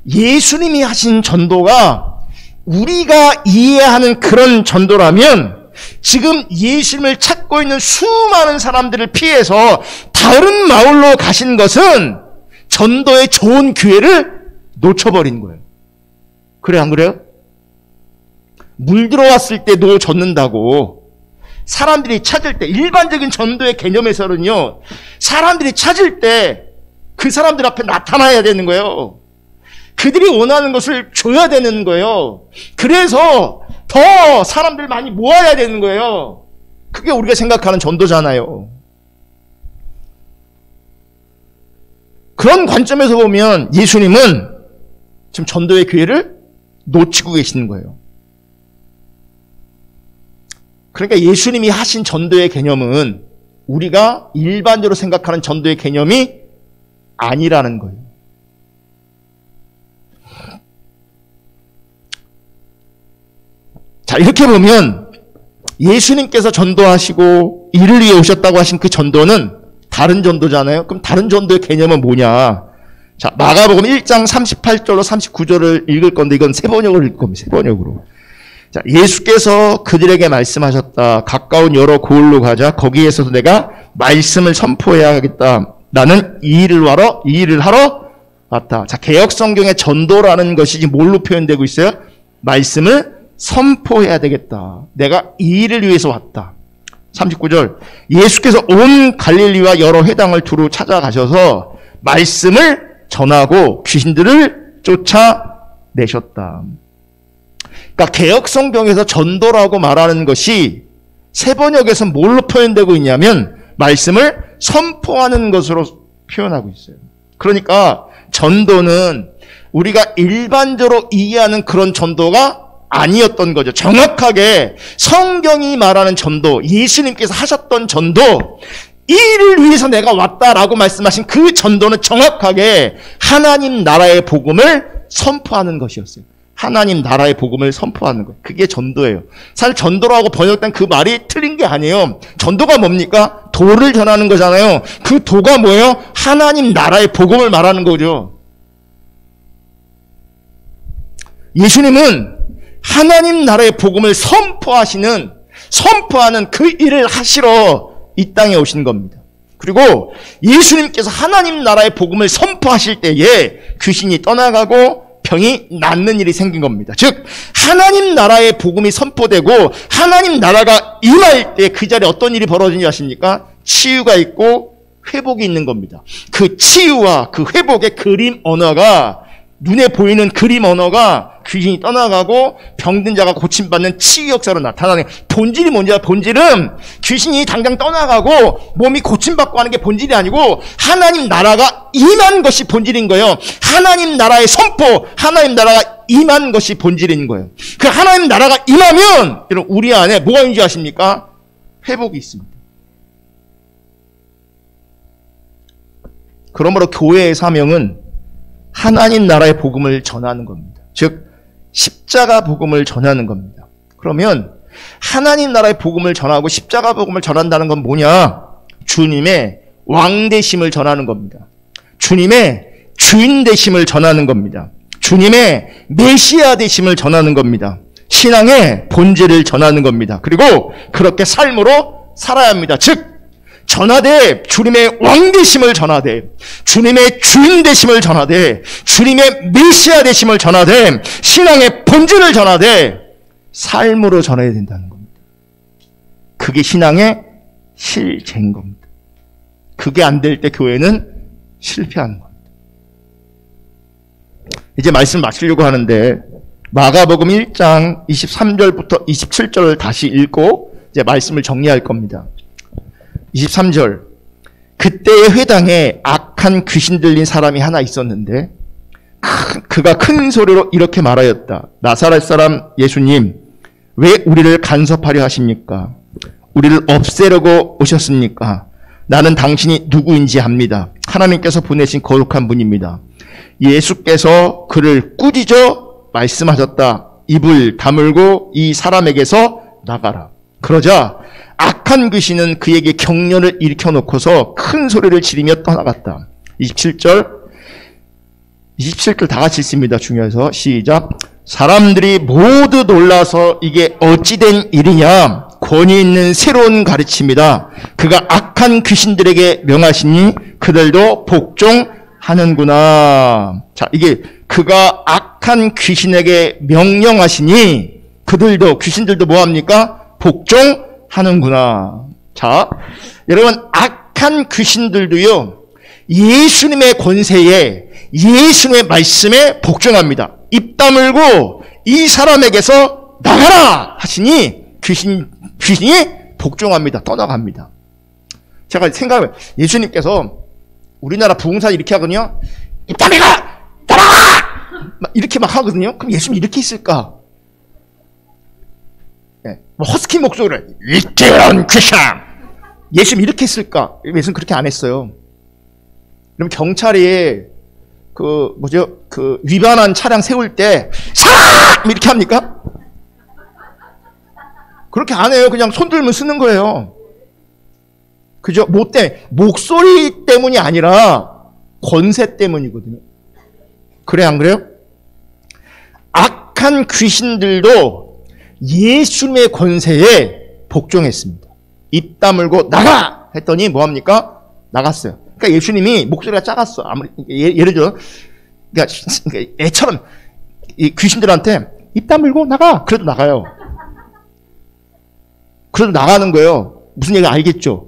S1: 예수님이 하신 전도가 우리가 이해하는 그런 전도라면 지금 예수님을 찾고 있는 수많은 사람들을 피해서 다른 마을로 가신 것은 전도의 좋은 기회를 놓쳐버린 거예요. 그래 안 그래요? 물 들어왔을 때 노 젓는다고 사람들이 찾을 때 일반적인 전도의 개념에서는요 사람들이 찾을 때 그 사람들 앞에 나타나야 되는 거예요. 그들이 원하는 것을 줘야 되는 거예요. 그래서 더 사람들 많이 모아야 되는 거예요. 그게 우리가 생각하는 전도잖아요. 그런 관점에서 보면 예수님은 지금 전도의 기회를 놓치고 계시는 거예요. 그러니까 예수님이 하신 전도의 개념은 우리가 일반적으로 생각하는 전도의 개념이 아니라는 거예요. 자, 이렇게 보면 예수님께서 전도하시고 이를 위해 오셨다고 하신 그 전도는 다른 전도잖아요. 그럼 다른 전도의 개념은 뭐냐? 자, 마가복음 1장 38절로 39절을 읽을 건데 이건 세 번역으로 읽을 겁니다. 세 번역으로. 자, 예수께서 그들에게 말씀하셨다. 가까운 여러 고을로 가자. 거기에서도 내가 말씀을 선포해야겠다. 나는 이 일을 하러 왔다. 자, 개역 성경의 전도라는 것이 지금 뭘로 표현되고 있어요? 말씀을 선포해야 되겠다. 내가 이 일을 위해서 왔다. 39절. 예수께서 온 갈릴리와 여러 회당을 두루 찾아가셔서 말씀을 전하고 귀신들을 쫓아내셨다. 그러니까 개역 성경에서 전도라고 말하는 것이 세 번역에서 뭘로 표현되고 있냐면 말씀을 선포하는 것으로 표현하고 있어요. 그러니까 전도는 우리가 일반적으로 이해하는 그런 전도가 아니었던 거죠. 정확하게 성경이 말하는 전도, 예수님께서 하셨던 전도, 이 일을 위해서 내가 왔다라고 말씀하신 그 전도는 정확하게 하나님 나라의 복음을 선포하는 것이었어요. 하나님 나라의 복음을 선포하는 것. 그게 전도예요. 사실 전도라고 번역된 그 말이 틀린 게 아니에요. 전도가 뭡니까? 도를 전하는 거잖아요. 그 도가 뭐예요? 하나님 나라의 복음을 말하는 거죠. 예수님은 하나님 나라의 복음을 선포하는 그 일을 하시러 이 땅에 오신 겁니다. 그리고 예수님께서 하나님 나라의 복음을 선포하실 때에 귀신이 떠나가고 병이 낫는 일이 생긴 겁니다. 즉 하나님 나라의 복음이 선포되고 하나님 나라가 임할 때 그 자리에 어떤 일이 벌어지는지 아십니까? 치유가 있고 회복이 있는 겁니다. 그 치유와 그 회복의 그림 언어가, 눈에 보이는 그림 언어가 귀신이 떠나가고 병든 자가 고침받는 치유 역사로 나타나는 본질이 뭔지 알아요? 본질은 귀신이 당장 떠나가고 몸이 고침받고 하는 게 본질이 아니고 하나님 나라가 임한 것이 본질인 거예요. 하나님 나라의 선포, 하나님 나라가 임한 것이 본질인 거예요. 그 하나님 나라가 임하면 여러분 우리 안에 뭐가 있는지 아십니까? 회복이 있습니다. 그러므로 교회의 사명은 하나님 나라의 복음을 전하는 겁니다. 즉 십자가 복음을 전하는 겁니다. 그러면 하나님 나라의 복음을 전하고 십자가 복음을 전한다는 건 뭐냐? 주님의 왕 되심을 전하는 겁니다. 주님의 주인 되심을 전하는 겁니다. 주님의 메시아 되심을 전하는 겁니다. 신앙의 본질을 전하는 겁니다. 그리고 그렇게 삶으로 살아야 합니다. 즉 전하되 주님의 왕 되심을 전하되 주님의 주인 되심을 전하되 주님의 메시아 되심을 전하되 신앙의 본질을 전하되 삶으로 전해야 된다는 겁니다. 그게 신앙의 실제인 겁니다. 그게 안 될 때 교회는 실패하는 겁니다. 이제 말씀 마치려고 하는데 마가복음 1장 23절부터 27절을 다시 읽고 이제 말씀을 정리할 겁니다. 23절. 그때의 회당에 악한 귀신 들린 사람이 하나 있었는데 그가 큰 소리로 이렇게 말하였다. 나사렛 사람 예수님, 왜 우리를 간섭하려 하십니까? 우리를 없애려고 오셨습니까? 나는 당신이 누구인지 압니다. 하나님께서 보내신 거룩한 분입니다. 예수께서 그를 꾸짖어 말씀하셨다. 입을 다물고 이 사람에게서 나가라. 그러자 악한 귀신은 그에게 격려를 일으켜놓고서 큰 소리를 지르며 떠나갔다. 27절 다 같이 읽습니다. 중요해서 시작. 사람들이 모두 놀라서 이게 어찌된 일이냐? 권위 있는 새로운 가르침이다. 그가 악한 귀신들에게 명하시니 그들도 복종하는구나. 자, 이게 그가 악한 귀신에게 명령하시니 그들도, 귀신들도 뭐합니까? 복종하는구나. 자, 여러분, 악한 귀신들도요, 예수님의 권세에, 예수님의 말씀에 복종합니다. 입 다물고 이 사람에게서 나가라! 하시니 귀신이 복종합니다. 떠나갑니다. 제가 생각해요. 예수님께서 우리나라 부흥사 이렇게 하거든요. 입 다물고 나가라! 이렇게 막 하거든요. 그럼 예수님 이렇게 있을까? 네. 허스키 목소리를 위태한 귀신! 예수님 이렇게 했을까? 예수님 그렇게 안 했어요. 그럼 경찰이 위반한 차량 세울 때 사람! 이렇게 합니까? 그렇게 안 해요. 그냥 손 들면 쓰는 거예요. 그죠? 목소리 때문이 아니라 권세 때문이거든요. 그래, 안 그래요? 악한 귀신들도 예수님의 권세에 복종했습니다. 입 다물고 나가! 했더니 뭐합니까? 나갔어요. 그러니까 예수님이 목소리가 작았어. 아무리, 예를 들어, 그러니까 애처럼 이 귀신들한테 입 다물고 나가! 그래도 나가요. 그래도 나가는 거예요. 무슨 얘기 알겠죠?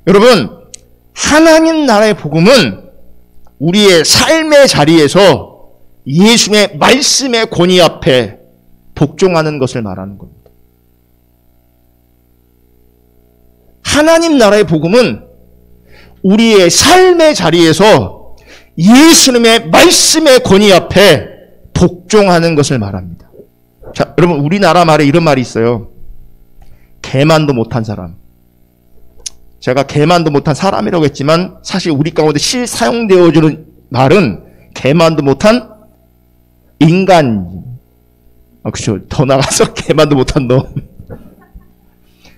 S1: 여러분, 하나님 나라의 복음은 우리의 삶의 자리에서 예수님의 말씀의 권위 앞에 복종하는 것을 말하는 겁니다. 하나님 나라의 복음은 우리의 삶의 자리에서 예수님의 말씀의 권위 앞에 복종하는 것을 말합니다. 자, 여러분, 우리나라 말에 이런 말이 있어요. 개만도 못한 사람. 제가 개만도 못한 사람이라고 했지만 사실 우리 가운데 실사용되어지는 말은 개만도 못한 인간. 그렇죠. 더 나가서 개만도 못한 놈.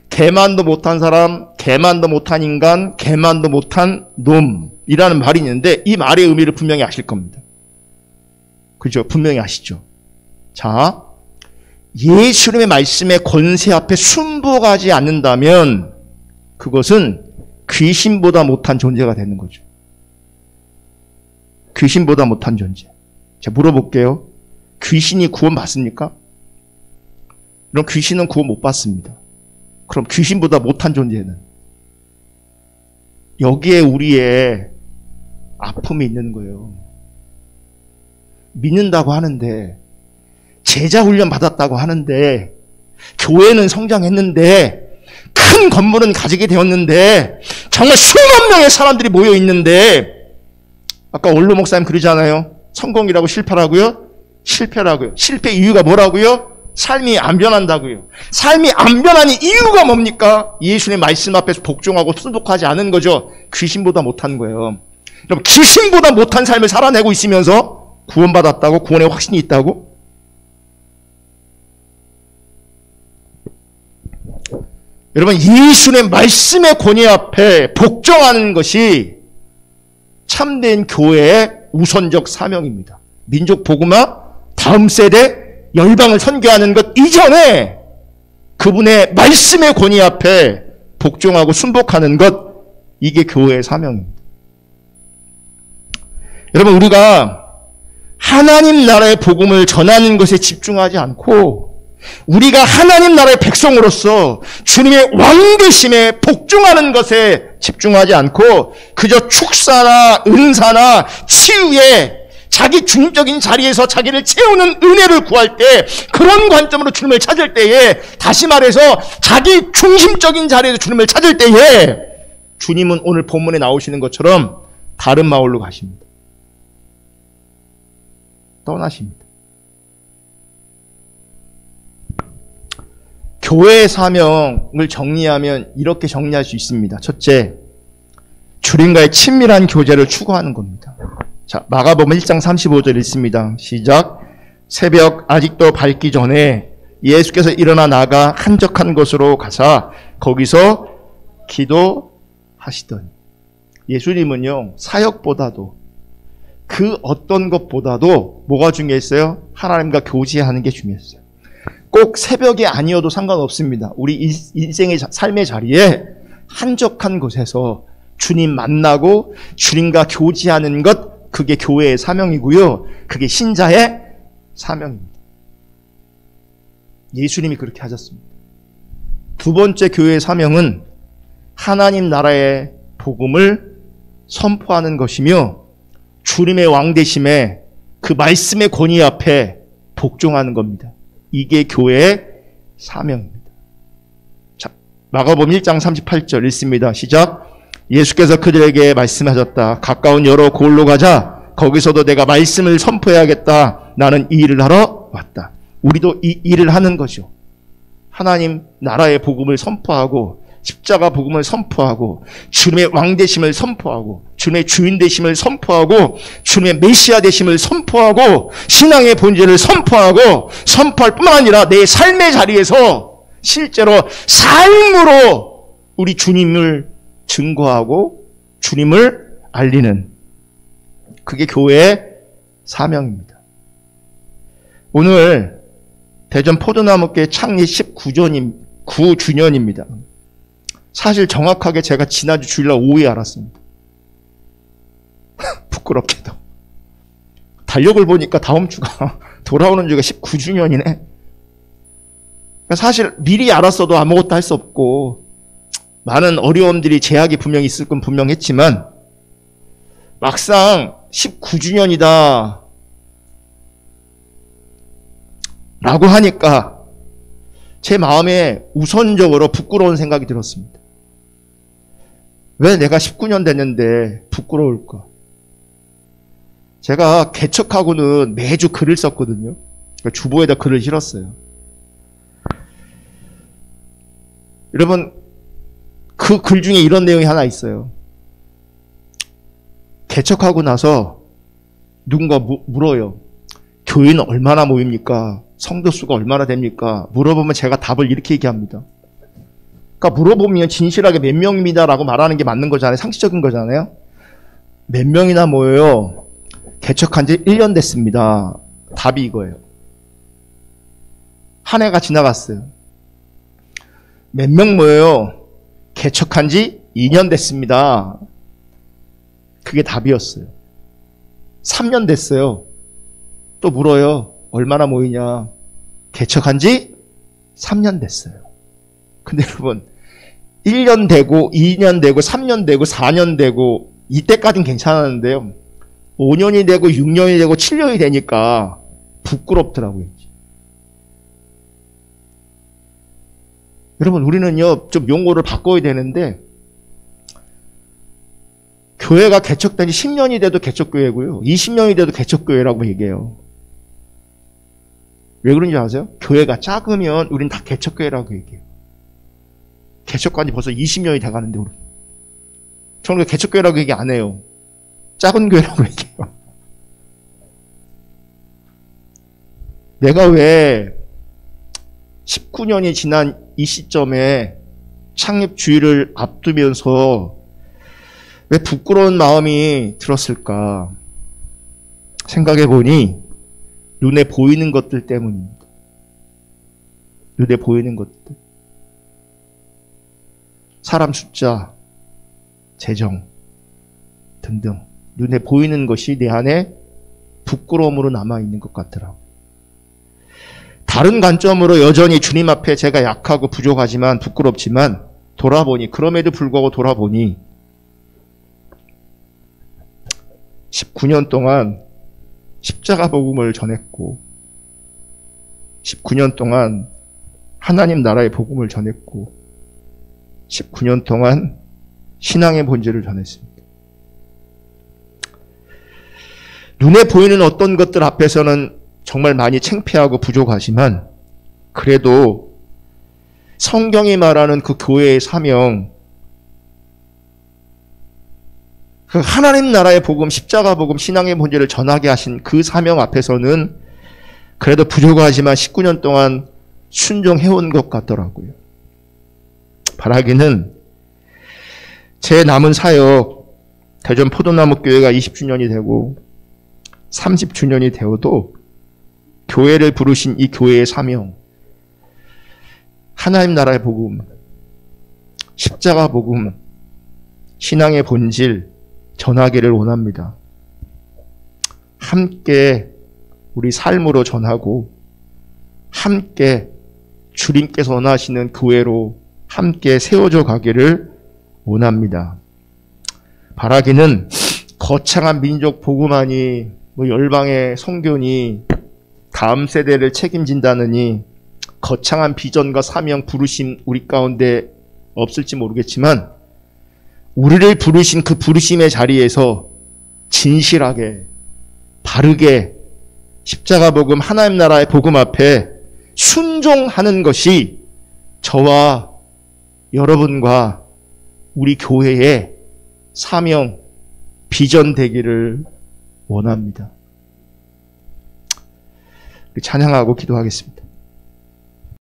S1: 개만도 못한 사람, 개만도 못한 인간, 개만도 못한 놈이라는 말이 있는데 이 말의 의미를 분명히 아실 겁니다. 그죠? 분명히 아시죠? 자, 예수님의 말씀의 권세 앞에 순복하지 않는다면 그것은 귀신보다 못한 존재가 되는 거죠. 귀신보다 못한 존재. 제가 물어볼게요. 귀신이 구원 받습니까? 그럼 귀신은 구원 못 받습니다. 그럼 귀신보다 못한 존재는 여기에 우리의 아픔이 있는 거예요. 믿는다고 하는데 제자 훈련 받았다고 하는데 교회는 성장했는데 큰 건물은 가지게 되었는데 정말 수만 명의 사람들이 모여 있는데 아까 원로 목사님 그러잖아요. 성공이라고 실패라고요? 실패라고요. 실패 이유가 뭐라고요? 삶이 안 변한다고요. 삶이 안 변하는 이유가 뭡니까? 예수님의 말씀 앞에서 복종하고 순복하지 않은 거죠. 귀신보다 못한 거예요. 여러분, 귀신보다 못한 삶을 살아내고 있으면서 구원받았다고? 구원의 확신이 있다고? 여러분, 예수님의 말씀의 권위 앞에 복종하는 것이 참된 교회의 우선적 사명입니다. 민족 복음화, 다음 세대 열방을 선교하는 것 이전에 그분의 말씀의 권위 앞에 복종하고 순복하는 것, 이게 교회의 사명입니다. 여러분, 우리가 하나님 나라의 복음을 전하는 것에 집중하지 않고 우리가 하나님 나라의 백성으로서 주님의 왕되심에 복종하는 것에 집중하지 않고 그저 축사나 은사나 치유에 자기 중적인 자리에서 자기를 채우는 은혜를 구할 때, 그런 관점으로 주님을 찾을 때에, 다시 말해서 자기 중심적인 자리에서 주님을 찾을 때에 주님은 오늘 본문에 나오시는 것처럼 다른 마을로 가십니다. 떠나십니다. 교회의 사명을 정리하면 이렇게 정리할 수 있습니다. 첫째, 주님과의 친밀한 교제를 추구하는 겁니다. 자, 마가복음 1장 35절 읽습니다. 시작. 새벽 아직도 밝기 전에 예수께서 일어나 나가 한적한 곳으로 가사 거기서 기도하시더니. 예수님은요, 사역보다도 그 어떤 것보다도 뭐가 중요했어요? 하나님과 교제하는 게 중요했어요. 꼭 새벽이 아니어도 상관없습니다. 우리 인생의 삶의 자리에 한적한 곳에서 주님 만나고 주님과 교제하는 것, 그게 교회의 사명이고요. 그게 신자의 사명입니다. 예수님이 그렇게 하셨습니다. 두 번째 교회의 사명은 하나님 나라의 복음을 선포하는 것이며 주님의 왕되심에 그 말씀의 권위 앞에 복종하는 겁니다. 이게 교회의 사명입니다. 자, 마가복음 1장 38절 읽습니다. 시작. 예수께서 그들에게 말씀하셨다. 가까운 여러 고을로 가자. 거기서도 내가 말씀을 선포해야겠다. 나는 이 일을 하러 왔다. 우리도 이 일을 하는 거죠. 하나님 나라의 복음을 선포하고 십자가 복음을 선포하고 주님의 왕 되심을 선포하고 주님의 주인 되심을 선포하고 주님의 메시아 되심을 선포하고 신앙의 본질을 선포하고 선포할 뿐만 아니라 내 삶의 자리에서 실제로 삶으로 우리 주님을 증거하고 주님을 알리는 그게 교회의 사명입니다. 오늘 대전 포도나무교회 창립 19주년입니다. 사실 정확하게 제가 지난주 주일날 오후에 알았습니다. 부끄럽게도. 달력을 보니까 다음 주가 돌아오는 주가 19주년이네. 사실 미리 알았어도 아무것도 할 수 없고 많은 어려움들이 제약이 분명히 있을 건 분명했지만 막상 19주년이다 라고 하니까 제 마음에 우선적으로 부끄러운 생각이 들었습니다. 왜 내가 19년 됐는데 부끄러울까? 제가 개척하고는 매주 글을 썼거든요. 주보에다 글을 실었어요. 여러분, 그 글 중에 이런 내용이 하나 있어요. 개척하고 나서 누군가 물어요. 교회는 얼마나 모입니까? 성도 수가 얼마나 됩니까? 물어보면 제가 답을 이렇게 얘기합니다. 그러니까 물어보면 진실하게 몇 명입니다라고 말하는 게 맞는 거잖아요. 상식적인 거잖아요. 몇 명이나 모여요? 개척한 지 1년 됐습니다. 답이 이거예요. 한 해가 지나갔어요. 몇 명 모여요? 개척한 지 2년 됐습니다. 그게 답이었어요. 3년 됐어요. 또 물어요. 얼마나 모이냐? 개척한 지 3년 됐어요. 근데 여러분, 1년 되고 2년 되고 3년 되고 4년 되고 이때까지는 괜찮았는데요. 5년이 되고 6년이 되고 7년이 되니까 부끄럽더라고요. 여러분, 우리는요, 좀 용어를 바꿔야 되는데 교회가 개척된 지 10년이 돼도 개척교회고요. 20년이 돼도 개척교회라고 얘기해요. 왜 그런지 아세요? 교회가 작으면 우린 다 개척교회라고 얘기해요. 개척한 지 벌써 20년이 돼가는데 우리. 저는 개척교회라고 얘기 안 해요. 작은 교회라고 얘기해요. 내가 왜 19년이 지난 이 시점에 창립 주일을 앞두면서 왜 부끄러운 마음이 들었을까 생각해 보니 눈에 보이는 것들 때문입니다. 눈에 보이는 것들. 사람 숫자, 재정 등등 눈에 보이는 것이 내 안에 부끄러움으로 남아있는 것 같더라고요. 다른 관점으로 여전히 주님 앞에 제가 약하고 부족하지만 부끄럽지만 돌아보니 그럼에도 불구하고 돌아보니 19년 동안 십자가 복음을 전했고 19년 동안 하나님 나라의 복음을 전했고 19년 동안 신앙의 본질을 전했습니다. 눈에 보이는 어떤 것들 앞에서는 정말 많이 창피하고 부족하지만 그래도 성경이 말하는 그 교회의 사명, 그 하나님 나라의 복음, 십자가 복음, 신앙의 본질을 전하게 하신 그 사명 앞에서는 그래도 부족하지만 19년 동안 순종해온 것 같더라고요. 바라기는 제 남은 사역, 대전 포도나무 교회가 20주년이 되고 30주년이 되어도 교회를 부르신 이 교회의 사명, 하나님 나라의 복음, 십자가 복음, 신앙의 본질 전하기를 원합니다. 함께 우리 삶으로 전하고 함께 주님께서 원하시는 교회로 함께 세워져 가기를 원합니다. 바라기는 거창한 민족 복음하니 열방의 선교니 다음 세대를 책임진다느니 거창한 비전과 사명 부르심 우리 가운데 없을지 모르겠지만 우리를 부르신 그 부르심의 자리에서 진실하게 바르게 십자가 복음 하나님 나라의 복음 앞에 순종하는 것이 저와 여러분과 우리 교회의 사명, 비전 되기를 원합니다. 찬양하고 기도하겠습니다.